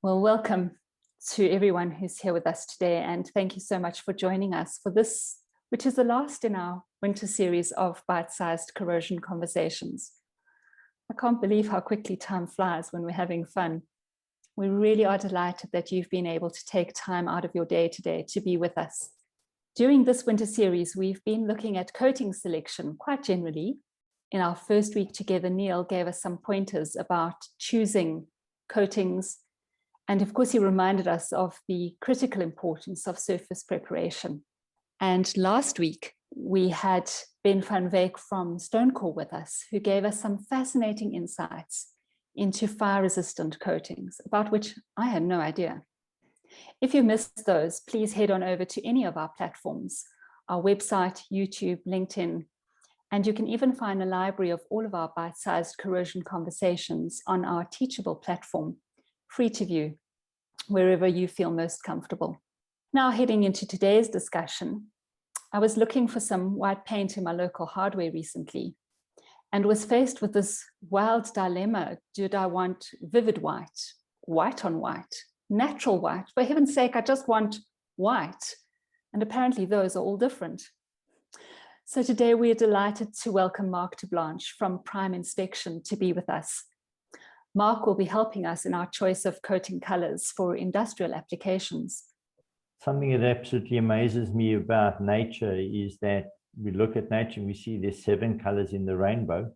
Well, welcome to everyone who's here with us today, and thank you so much for joining us for this, which is the last in our winter series of bite-sized corrosion conversations. I can't believe how quickly time flies when we're having fun. We really are delighted that you've been able to take time out of your day today to be with us. During this winter series, we've been looking at coating selection quite generally. In our first week together, Neil gave us some pointers about choosing coatings. And of course, he reminded us of the critical importance of surface preparation. And last week, we had Ben van Wyk from Stonecore with us, who gave us some fascinating insights into fire-resistant coatings, about which I had no idea. If you missed those, please head on over to any of our platforms, our website, YouTube, LinkedIn, and you can even find a library of all of our bite-sized corrosion conversations on our Teachable platform, free to view, wherever you feel most comfortable. Now, heading into today's discussion, I was looking for some white paint in my local hardware recently and was faced with this wild dilemma. Did I want vivid white, white on white, natural white? For heaven's sake, I just want white. And apparently those are all different. So today we are delighted to welcome Mark Terblanche from Prime Inspection to be with us. Mark will be helping us in our choice of coating colors for industrial applications. Something that absolutely amazes me about nature is that we look at nature and we see there's 7 colors in the rainbow.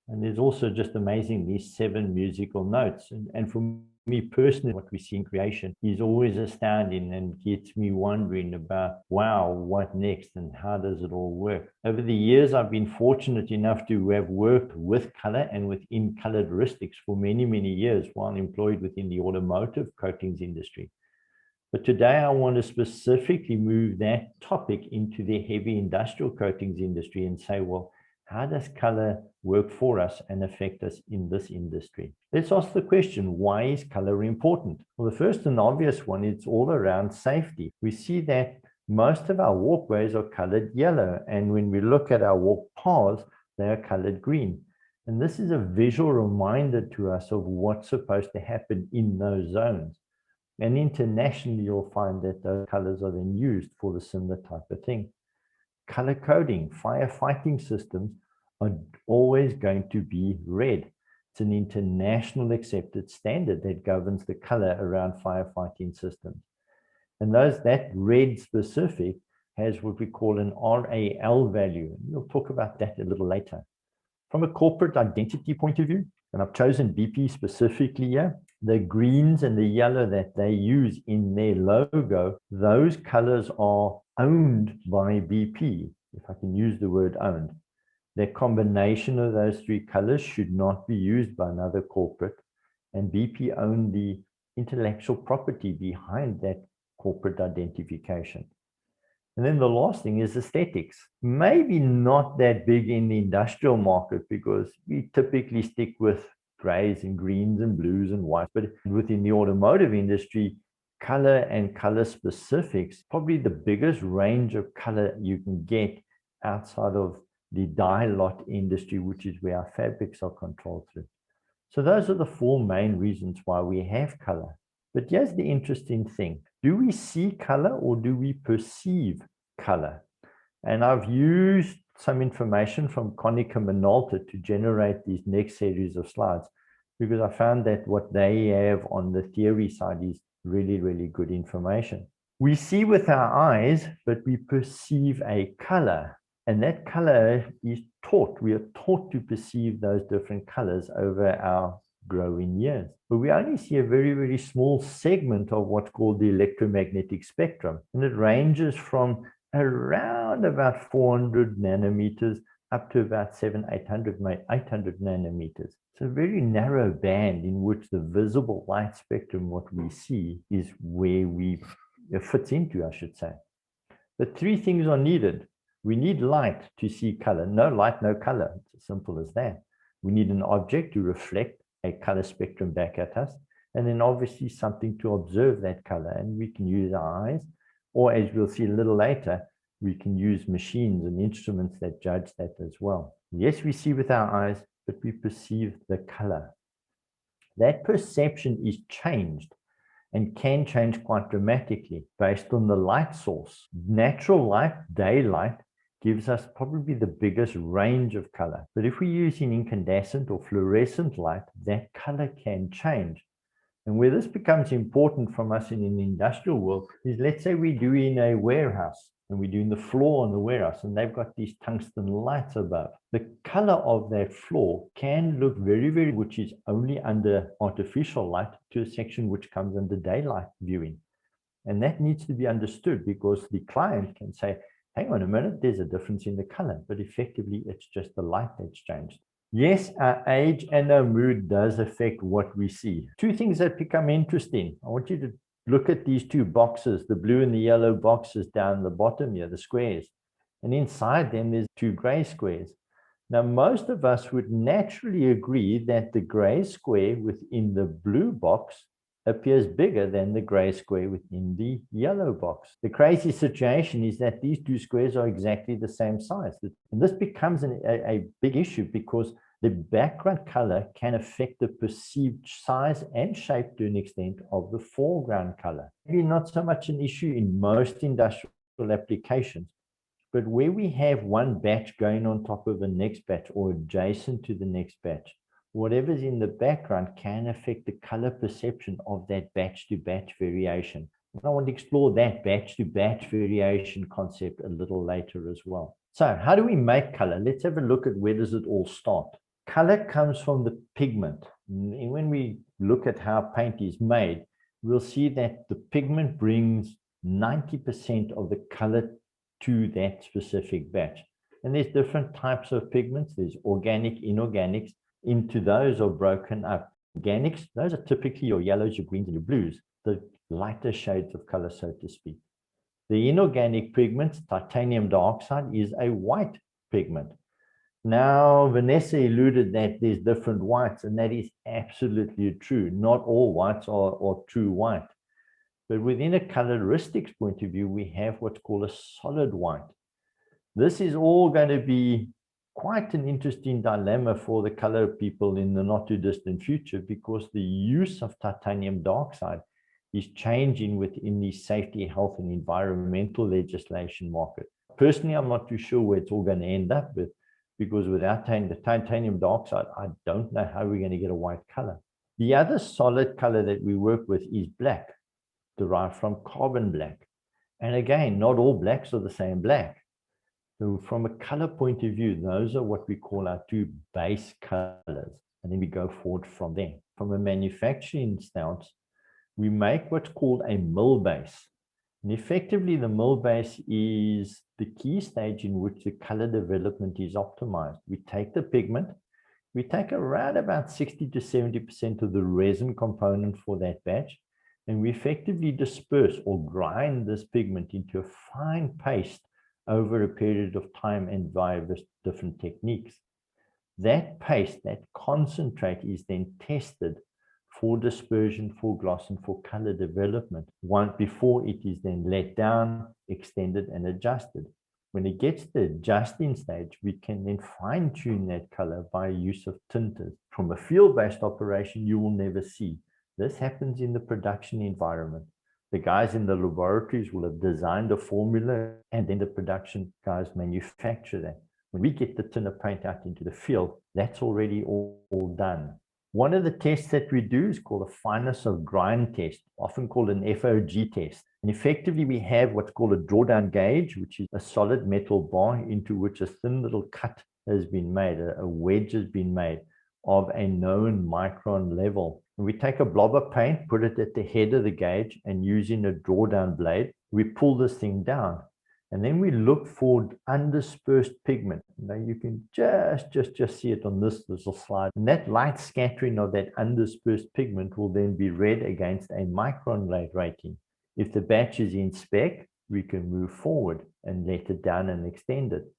And there's also just amazing these 7 musical notes. And for me personally, what we see in creation is always astounding and gets me wondering about, wow, what next and how does it all work? Over the years, I've been fortunate enough to have worked with color and within coloristics for many, many years while employed within the automotive coatings industry. But today I want to specifically move that topic into the heavy industrial coatings industry and say, well, how does color work for us and affect us in this industry? Let's ask the question, why is color important? Well, the first and obvious one, it's all around safety. We see that most of our walkways are colored yellow, and when we look at our walk paths, they are colored green. And this is a visual reminder to us of what's supposed to happen in those zones. And internationally, you'll find that those colors are then used for the similar type of thing. Color coding, firefighting systems are always going to be red. It's an international accepted standard that governs the color around firefighting systems. And that red specific has what we call an RAL value. We'll talk about that a little later. From a corporate identity point of view, and I've chosen BP specifically here, the greens and the yellow that they use in their logo, those colors are owned by BP, if I can use the word owned. The combination of those 3 colors should not be used by another corporate, and BP owned the intellectual property behind that corporate identification. And then the last thing is aesthetics. Maybe not that big in the industrial market because we typically stick with grays and greens and blues and whites, but within the automotive industry, color and color specifics, probably the biggest range of color you can get outside of the dye lot industry, which is where our fabrics are controlled through. So those are the 4 main reasons why we have color. But here's the interesting thing. Do we see color or do we perceive color? And I've used some information from Konica Minolta to generate these next series of slides because I found that what they have on the theory side is really, really good information. We see with our eyes, but we perceive a color. And that color is taught. We are taught to perceive those different colors over our growing years. But we only see a very, very small segment of what's called the electromagnetic spectrum. And it ranges from around about 400 nanometers up to about 800 nanometers. It's a very narrow band in which the visible light spectrum, what we see, is where it fits into, I should say. But 3 things are needed. We need light to see color. No light, no color. It's as simple as that. We need an object to reflect a color spectrum back at us. And then obviously something to observe that color. And we can use our eyes, or as we'll see a little later, we can use machines and instruments that judge that as well. Yes, we see with our eyes, but we perceive the color. That perception is changed and can change quite dramatically based on the light source. Natural light, daylight, gives us probably the biggest range of color. But if we're using incandescent or fluorescent light, that color can change. And where this becomes important from us in an industrial world is, let's say we do in a warehouse and we're doing the floor on the warehouse and they've got these tungsten lights above. The color of that floor can look very, very, which is only under artificial light, to a section which comes under daylight viewing. And that needs to be understood, because the client can say, hang on a minute, there's a difference in the color, but effectively it's just the light that's changed. Yes, our age and our mood does affect what we see. Two things that become interesting. I want you to look at these two boxes, the blue and the yellow boxes down the bottom here, the squares. And inside them, there's two gray squares. Now, most of us would naturally agree that the gray square within the blue box appears bigger than the gray square within the yellow box. The crazy situation is that these two squares are exactly the same size. And this becomes a big issue, because the background color can affect the perceived size and shape to an extent of the foreground color. Maybe not so much an issue in most industrial applications, but where we have one batch going on top of the next batch or adjacent to the next batch, whatever's in the background can affect the color perception of that batch-to-batch variation. And I want to explore that batch-to-batch variation concept a little later as well. So how do we make color? Let's have a look at where does it all start. Color comes from the pigment. And when we look at how paint is made, we'll see that the pigment brings 90% of the color to that specific batch. And there's different types of pigments. There's organic, inorganics. Into those are broken up. Organics, those are typically your yellows, your greens, and your blues, the lighter shades of color, so to speak. The inorganic pigments, titanium dioxide, is a white pigment. Now, Vanessa alluded that there's different whites, and that is absolutely true. Not all whites are true white. But within a coloristics point of view, we have what's called a solid white. This is all going to be quite an interesting dilemma for the color people in the not too distant future, because the use of titanium dioxide is changing within the safety, health, and environmental legislation market. Personally, I'm not too sure where it's all going to end up with, because without the titanium dioxide, I don't know how we're going to get a white color. The other solid color that we work with is black, derived from carbon black. And again, not all blacks are the same black. So from a color point of view, those are what we call our two base colors. And then we go forward from there. From a manufacturing stance, we make what's called a mill base. And effectively, the mill base is the key stage in which the color development is optimized. We take the pigment, we take around about 60 to 70% of the resin component for that batch, and we effectively disperse or grind this pigment into a fine paste over a period of time and via different techniques. That paste, that concentrate, is then tested for dispersion, for gloss, and for color development before it is then let down, extended, and adjusted. When it gets to the adjusting stage, we can then fine-tune that color by use of tinters. From a field-based operation, you will never see. This happens in the production environment. The guys in the laboratories will have designed a formula, and then the production guys manufacture that. When we get the tin of paint out into the field, that's already all done. One of the tests that we do is called a fineness of grind test, often called an FOG test. And effectively, we have what's called a drawdown gauge, which is a solid metal bar into which a thin little cut has been made, a wedge has been made of a known micron level. And we take a blob of paint, put it at the head of the gauge, and using a drawdown blade, we pull this thing down. And then we look for undispersed pigment. Now you can just see it on this little slide. And that light scattering of that undispersed pigment will then be read against a micron rating. If the batch is in spec, we can move forward and let it down and extend it.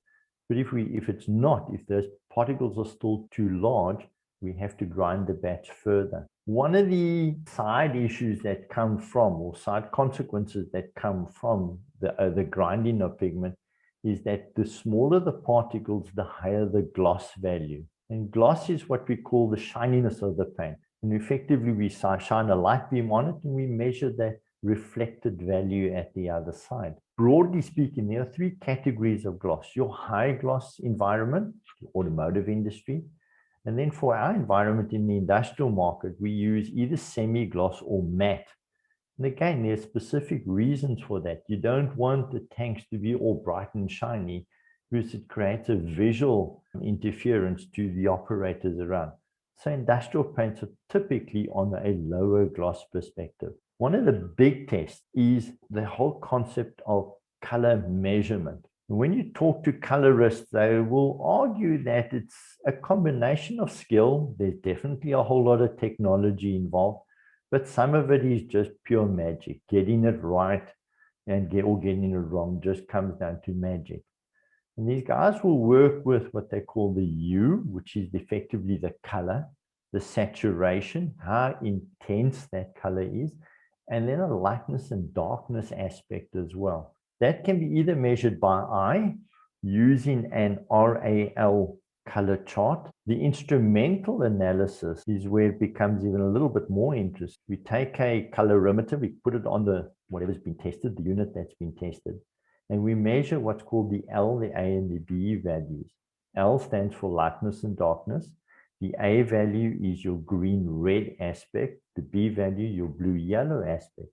But if it's not, if those particles are still too large, we have to grind the batch further. One of the side issues that come from, or side consequences that come from the grinding of pigment, is that the smaller the particles, the higher the gloss value. And gloss is what we call the shininess of the paint. And effectively, we shine a light beam on it and we measure that reflected value at the other side. Broadly speaking, there are three categories of gloss. Your high gloss environment, the automotive industry. And then for our environment in the industrial market, we use either semi-gloss or matte. And again, there's specific reasons for that. You don't want the tanks to be all bright and shiny because it creates a visual interference to the operators around. So industrial paints are typically on a lower gloss perspective. One of the big tests is the whole concept of color measurement. When you talk to colorists, they will argue that it's a combination of skill. There's definitely a whole lot of technology involved, but some of it is just pure magic. Getting it right and getting it wrong just comes down to magic. And these guys will work with what they call the hue, which is effectively the color, the saturation, how intense that color is, and then a lightness and darkness aspect as well. That can be either measured by eye using an RAL color chart. The instrumental analysis is where it becomes even a little bit more interesting. We take a colorimeter, we put it on the whatever's been tested, the unit that's been tested, and we measure what's called the L, the A, and the B values. L stands for lightness and darkness. The A value is your green-red aspect. The B value, your blue-yellow aspect.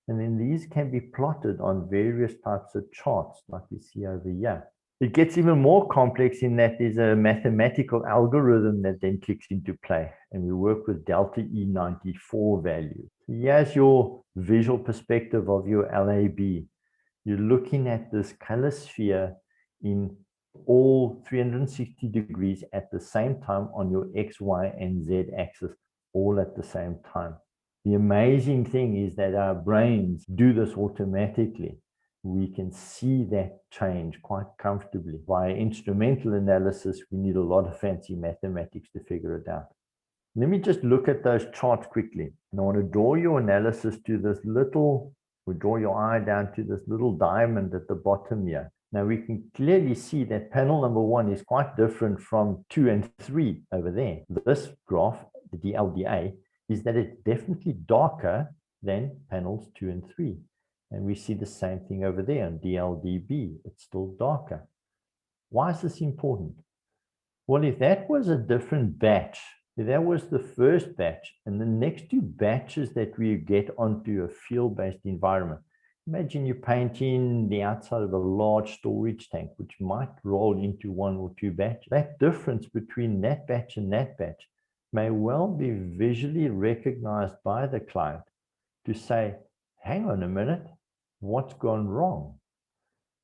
And then these can be plotted on various types of charts, like you see over here. It gets even more complex in that there's a mathematical algorithm that then kicks into play. And we work with delta E94 values. Here's your visual perspective of your LAB. You're looking at this color sphere in all 360 degrees at the same time on your X, Y, and Z axis, all at the same time. The amazing thing is that our brains do this automatically. We can see that change quite comfortably. Via instrumental analysis, we need a lot of fancy mathematics to figure it out. Let me just look at those charts quickly. And I want to draw your analysis to this little, or draw your eye down to this little diamond at the bottom here. Now we can clearly see that panel number 1 is quite different from 2 and 3 over there. This graph, the DLDA, is that it's definitely darker than panels 2 and 3. And we see the same thing over there on DLDB. It's still darker. Why is this important? Well, if that was a different batch, if that was the first batch, and the next 2 batches that we get onto a field-based environment, imagine you're painting the outside of a large storage tank, which might roll into 1 or 2 batches. That difference between that batch and that batch may well be visually recognized by the client to say, hang on a minute, what's gone wrong?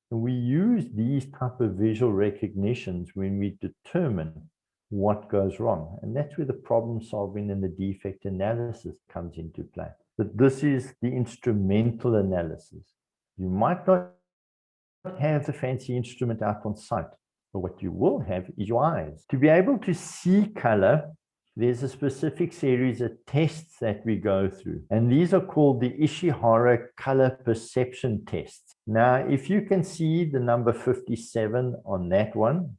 And we use these type of visual recognitions when we determine what goes wrong. And that's where the problem solving and the defect analysis comes into play. But this is the instrumental analysis. You might not have the fancy instrument out on site, but what you will have is your eyes. To be able to see color, there's a specific series of tests that we go through, and these are called the Ishihara color perception tests. Now, if you can see the number 57 on that one,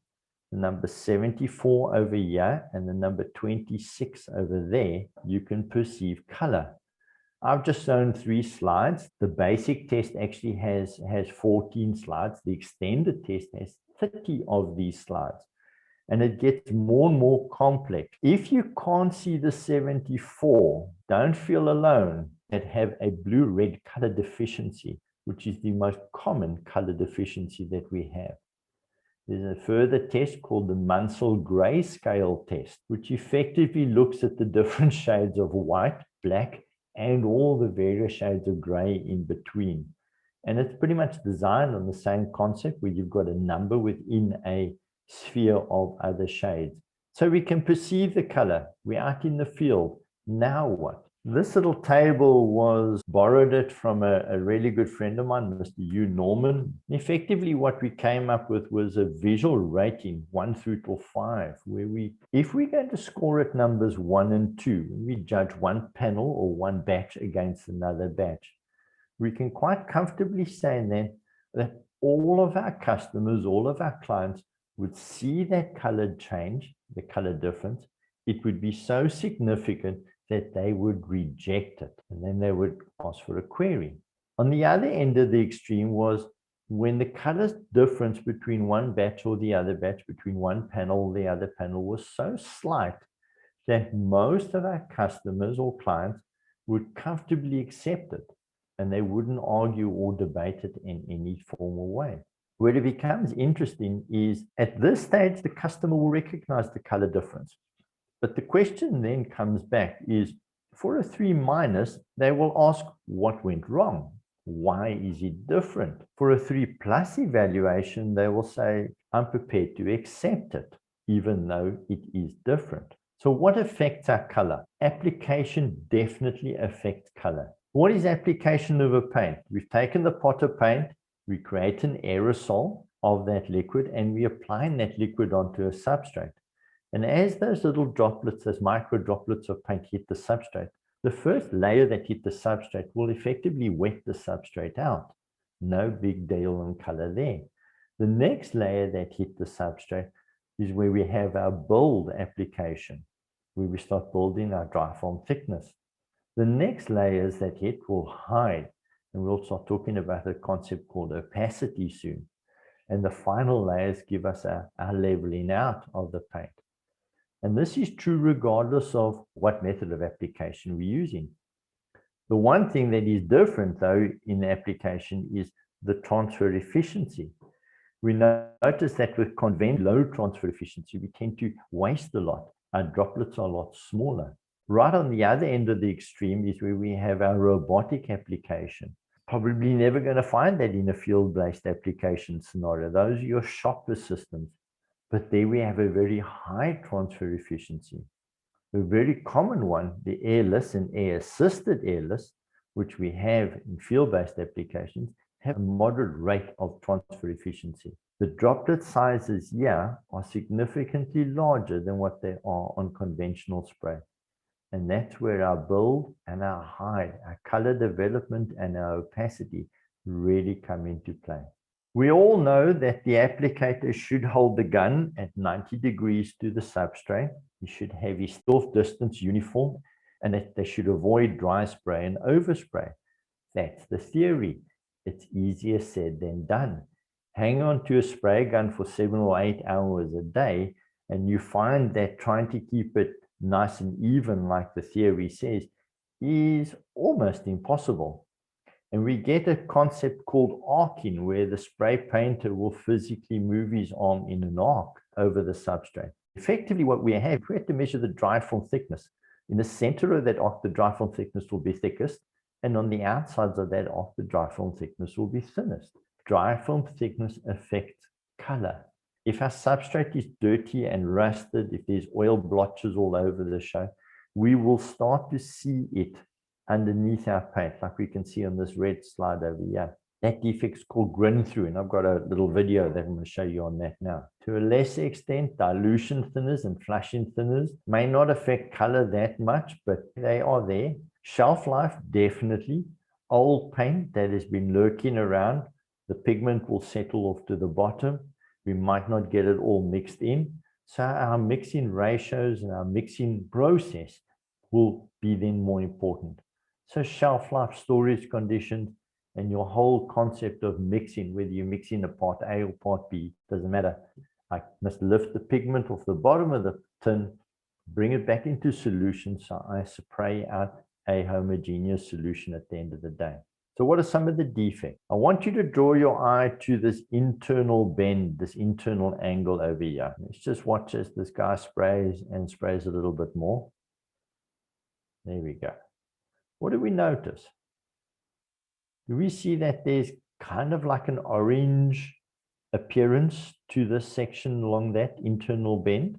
the number 74 over here, and the number 26 over there, you can perceive color. I've just shown 3 slides. The basic test actually has 14 slides. The extended test has 30 of these slides. And it gets more and more complex. If you can't see the 74, don't feel alone that have a blue-red color deficiency, which is the most common color deficiency that we have. There's a further test called the Munsell grayscale test, which effectively looks at the different shades of white, black, and all the various shades of gray in between. And it's pretty much designed on the same concept where you've got a number within a sphere of other shades. So we can perceive the color. We're out in the field. Now what? This little table borrowed it from a really good friend of mine, Mr. Hugh Norman. Effectively, what we came up with was a visual rating 1 through to 5, where if we're going to score at numbers 1 and 2, we judge one panel or one batch against another batch. We can quite comfortably say then that all of our customers, all of our clients would see that color change, the color difference. It would be so significant that they would reject it, and then they would ask for a query. On the other end of the extreme was when the color difference between one batch or the other batch, between one panel or the other panel, was so slight that most of our customers or clients would comfortably accept it, and they wouldn't argue or debate it in any formal way. Where it becomes interesting is at this stage, the customer will recognize the color difference. But the question then comes back is, for a 3-, they will ask what went wrong. Why is it different? For a 3+ evaluation, they will say, I'm prepared to accept it, even though it is different. So what affects our color? Application definitely affects color. What is application of a paint? We've taken the pot of paint, we create an aerosol of that liquid, and we apply that liquid onto a substrate. And as those little droplets, those micro droplets of paint hit the substrate, the first layer that hit the substrate will effectively wet the substrate out. No big deal on color there. The next layer that hit the substrate is where we have our build application, where we start building our diaphragm thickness. The next layers that hit will hide, and we'll start talking about a concept called opacity soon. And the final layers give us our leveling out of the paint. And this is true regardless of what method of application we're using. The one thing that is different, though, in the application is the transfer efficiency. We notice that with low transfer efficiency, we tend to waste a lot. Our droplets are a lot smaller. Right on the other end of the extreme is where we have our robotic application. Probably never going to find that in a field-based application scenario. Those are your shopper systems. But there we have a very high transfer efficiency. A very common one, the airless and air-assisted airless, which we have in field-based applications, have a moderate rate of transfer efficiency. The droplet sizes here are significantly larger than what they are on conventional spray. And that's where our build and our hide, our color development and our opacity really come into play. We all know that the applicator should hold the gun at 90 degrees to the substrate. He should have his self distance uniform, and that they should avoid dry spray and overspray. That's the theory. It's easier said than done. Hang on to a spray gun for 7 or 8 hours a day, and you find that trying to keep it nice and even, like the theory says, is almost impossible. And we get a concept called arcing, where the spray painter will physically move his arm in an arc over the substrate. Effectively, what we have to measure the diaphragm thickness. In the center of that arc, the diaphragm thickness will be thickest, and on the outsides of that arc, the diaphragm thickness will be thinnest. Diaphragm thickness affects color. If our substrate is dirty and rusted, if there's oil blotches all over the show, we will start to see it underneath our paint, like we can see on this red slide over here. That defect is called grin through, and I've got a little video that I'm going to show you on that now. To a lesser extent, dilution thinners and flushing thinners may not affect color that much, but they are there. Shelf life, definitely. Old paint that has been lurking around, the pigment will settle off to the bottom. We might not get it all mixed in. So our mixing ratios and our mixing process will be then more important. So shelf life, storage conditions, and your whole concept of mixing, whether you're mixing a part A or part B, doesn't matter. I must lift the pigment off the bottom of the tin, bring it back into solution, so I spray out a homogeneous solution at the end of the day. So what are some of the defects? I want you to draw your eye to this internal bend, this internal angle over here. Let's just watch as this guy sprays and sprays a little bit more. There we go. What do we notice? Do we see that there's kind of like an orange appearance to this section along that internal bend?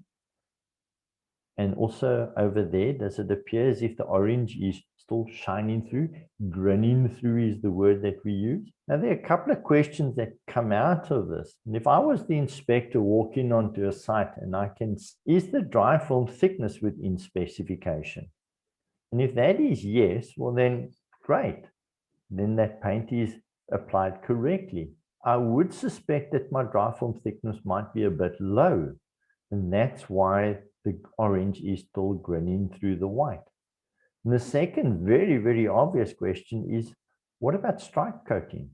And also over there, does it appear as if the orange is still shining through? Grinning through is the word that we use. Now, there are a couple of questions that come out of this. And if I was the inspector walking onto a site and I can, is the dry film thickness within specification? And if that is yes, well then, great. Then that paint is applied correctly. I would suspect that my dry film thickness might be a bit low. And that's why the orange is still grinning through the white. And the second very, very obvious question is, what about stripe coating?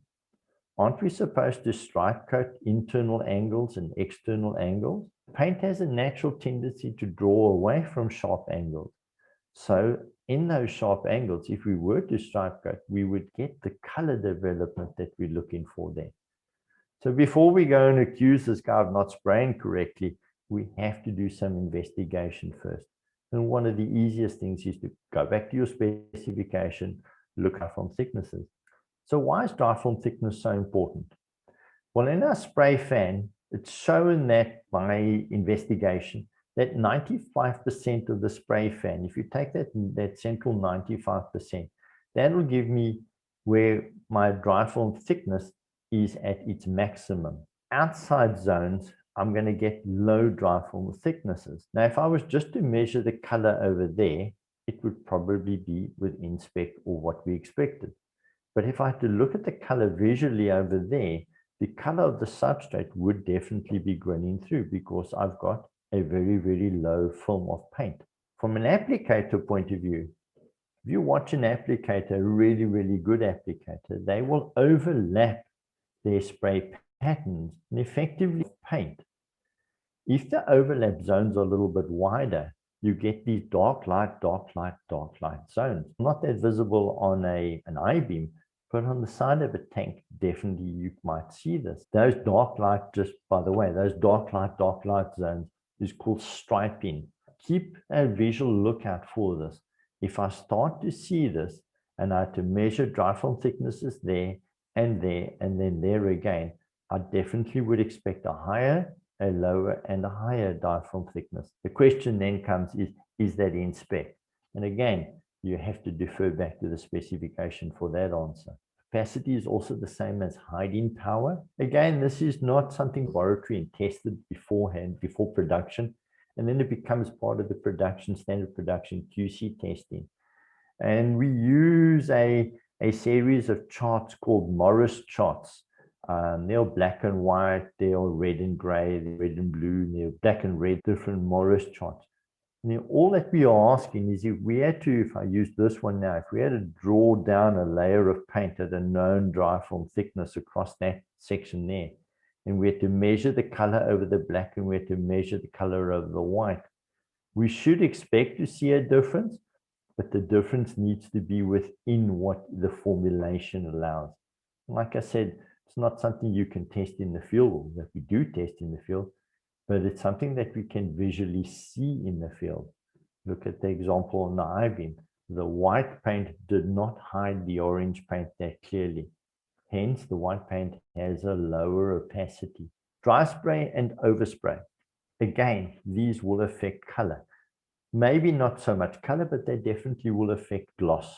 Aren't we supposed to stripe coat internal angles and external angles? Paint has a natural tendency to draw away from sharp angles. So in those sharp angles, if we were to stripe coat, we would get the color development that we're looking for there. So before we go and accuse this guy of not spraying correctly, we have to do some investigation first. And one of the easiest things is to go back to your specification, look at diaphragm thicknesses. So why is diaphragm thickness so important? Well, in our spray fan, it's shown that by investigation that 95% of the spray fan, if you take that central 95%, that will give me where my diaphragm thickness is at its maximum. Outside zones, I'm going to get low diaphragm thicknesses. Now, if I was just to measure the color over there, it would probably be within spec or what we expected. But if I had to look at the color visually over there, the color of the substrate would definitely be grinning through because I've got a very, very low film of paint. From an applicator point of view, if you watch an applicator, a really, really good applicator, they will overlap their spray patterns and effectively paint. If the overlap zones are a little bit wider, you get these dark light, dark light, dark light zones. Not that visible on an I-beam, but on the side of a tank, definitely you might see this. Those dark light, just by the way, those dark light zones is called striping. Keep a visual lookout for this. If I start to see this and I have to measure diaphragm thicknesses there, and then there again, I definitely would expect a higher, a lower, and a higher diaphragm thickness. The question then comes is that in spec? And again, you have to defer back to the specification for that answer. Capacity is also the same as hiding power. Again, this is not something laboratory and tested beforehand, before production, and then it becomes part of the production, standard production QC testing. And we use a series of charts called Morris charts. They're black and white, they're red and gray, they're red and blue, they're black and red, different Morris charts. And all that we are asking is if I use this one now, if we had to draw down a layer of paint at a known diaphragm thickness across that section there, and we had to measure the color over the black and we had to measure the color over the white, we should expect to see a difference, but the difference needs to be within what the formulation allows. Like I said, it's not something you can test in the field, that we do test in the field, but it's something that we can visually see in the field. Look at the example on the I-beam. The white paint did not hide the orange paint that clearly. Hence, the white paint has a lower opacity. Dry spray and overspray. Again, these will affect color. Maybe not so much color, but they definitely will affect gloss.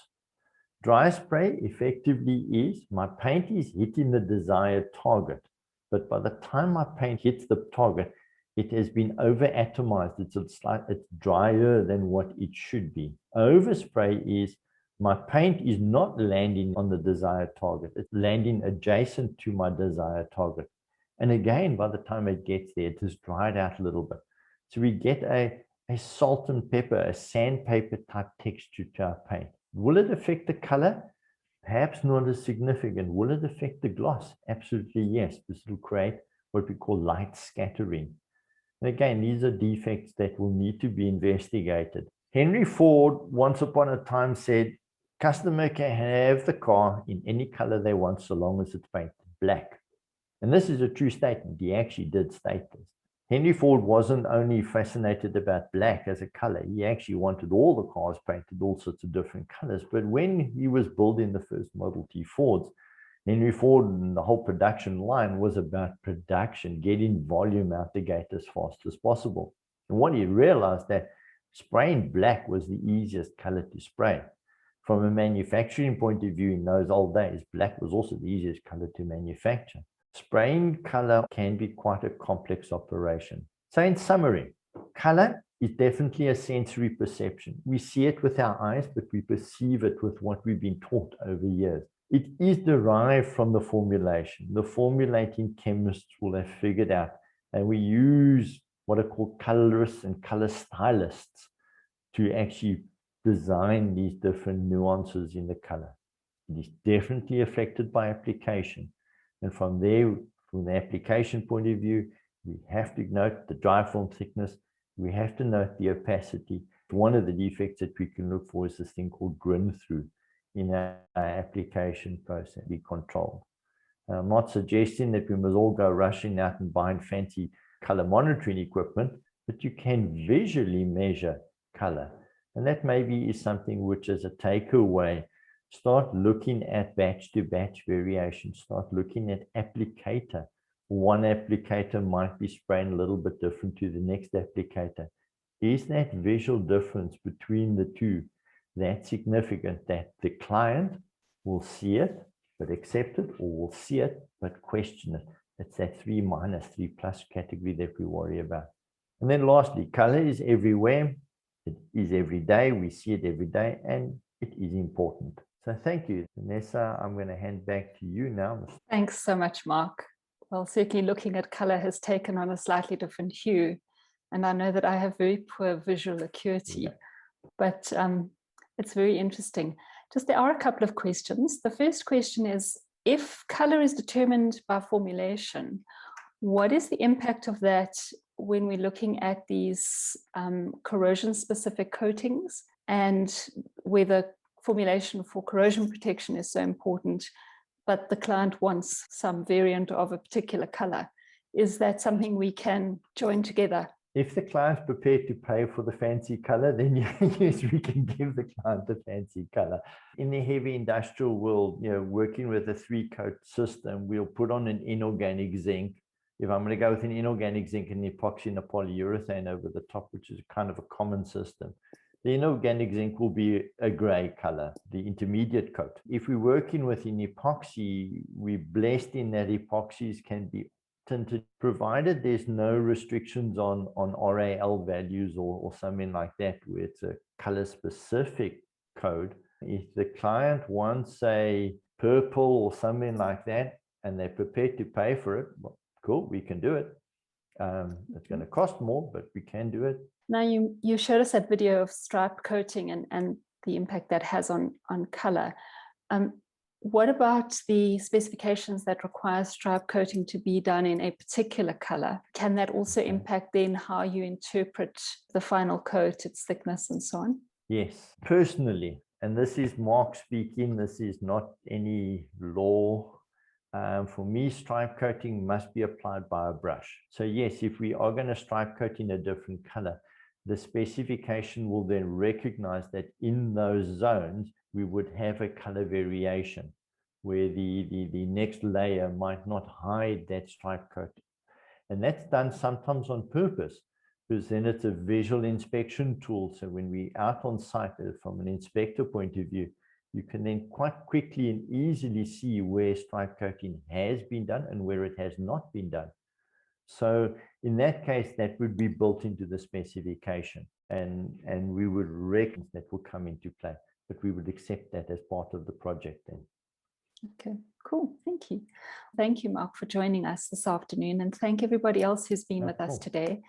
Dry spray effectively is, my paint is hitting the desired target, but by the time my paint hits the target, it has been over-atomized. It's drier than what it should be. Overspray is, my paint is not landing on the desired target. It's landing adjacent to my desired target. And again, by the time it gets there, it has dried out a little bit. So we get a salt and pepper, a sandpaper type texture to our paint. Will it affect the color? Perhaps not as significant. Will it affect the gloss? Absolutely yes. This will create what we call light scattering. And again, these are defects that will need to be investigated. Henry Ford once upon a time said, customer can have the car in any color they want so long as it's painted black. And this is a true statement. He actually did state this. Henry Ford wasn't only fascinated about black as a color, he actually wanted all the cars painted all sorts of different colors. But when he was building the first Model T Fords, Henry Ford and the whole production line was about production, getting volume out the gate as fast as possible. And what he realized that spraying black was the easiest color to spray. From a manufacturing point of view in those old days, black was also the easiest color to manufacture. Spraying color can be quite a complex operation. So in summary, color is definitely a sensory perception. We see it with our eyes, but we perceive it with what we've been taught over years. It is derived from the formulation. The formulating chemists will have figured out, and we use what are called colorists and color stylists to actually design these different nuances in the color. It is definitely affected by application. And from there, from the application point of view, we have to note the diaphragm thickness. We have to note the opacity. One of the defects that we can look for is this thing called grin through in our application process, be controlled. I'm not suggesting that we must all go rushing out and buying fancy color monitoring equipment, but you can visually measure color. And that maybe is something which, as a takeaway, start looking at batch to batch variation, start looking at applicator. One applicator might be spraying a little bit different to the next applicator. Is that visual difference between the two that significant that the client will see it but accept it, or will see it but question it? It's that 3- 3+ category that we worry about. And then lastly, color is everywhere. It is every day. We see it every day, and it is important. So thank you, Vanessa. I'm going to hand back to you now. Thanks so much, Mark. Well, certainly looking at color has taken on a slightly different hue. And I know that I have very poor visual acuity, but it's very interesting. Just there are a couple of questions. The first question is, if color is determined by formulation, what is the impact of that when we're looking at these corrosion-specific coatings, and whether formulation for corrosion protection is so important, but the client wants some variant of a particular color? Is that something we can join together? If the client's prepared to pay for the fancy color, then yes, we can give the client the fancy color. In the heavy industrial world, working with a 3-coat system, we'll put on an inorganic zinc. If I'm going to go with an inorganic zinc and epoxy and a polyurethane over the top, which is kind of a common system, the inorganic zinc will be a gray color, the intermediate coat. If we're working with an epoxy, we're blessed in that epoxies can be tinted, provided there's no restrictions on RAL values or something like that, where it's a color specific code. If the client wants a purple or something like that, and they're prepared to pay for it, well, cool, we can do it. It's going to cost more, but we can do it. Now, you showed us that video of stripe coating and the impact that has on color. What about the specifications that require stripe coating to be done in a particular color? Can that also impact then how you interpret the final coat, its thickness and so on? Yes, personally, and this is Mark speaking, this is not any law. For me, stripe coating must be applied by a brush. So yes, if we are going to stripe coat in a different color, the specification will then recognize that in those zones, we would have a color variation where the next layer might not hide that stripe coat. And that's done sometimes on purpose, because then it's a visual inspection tool. So when we're out on site, from an inspector point of view, you can then quite quickly and easily see where stripe coating has been done and where it has not been done. So in that case, that would be built into the specification, and we would reckon that will come into play, but we would accept that as part of the project then. Okay, cool. Thank you. Thank you, Mark, for joining us this afternoon, and thank everybody else who's been with us today.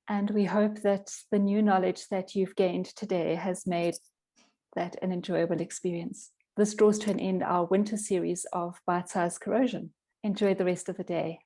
And we hope that the new knowledge that you've gained today has made that an enjoyable experience. This draws to an end our winter series of Bite-Sized Corrosion. Enjoy the rest of the day.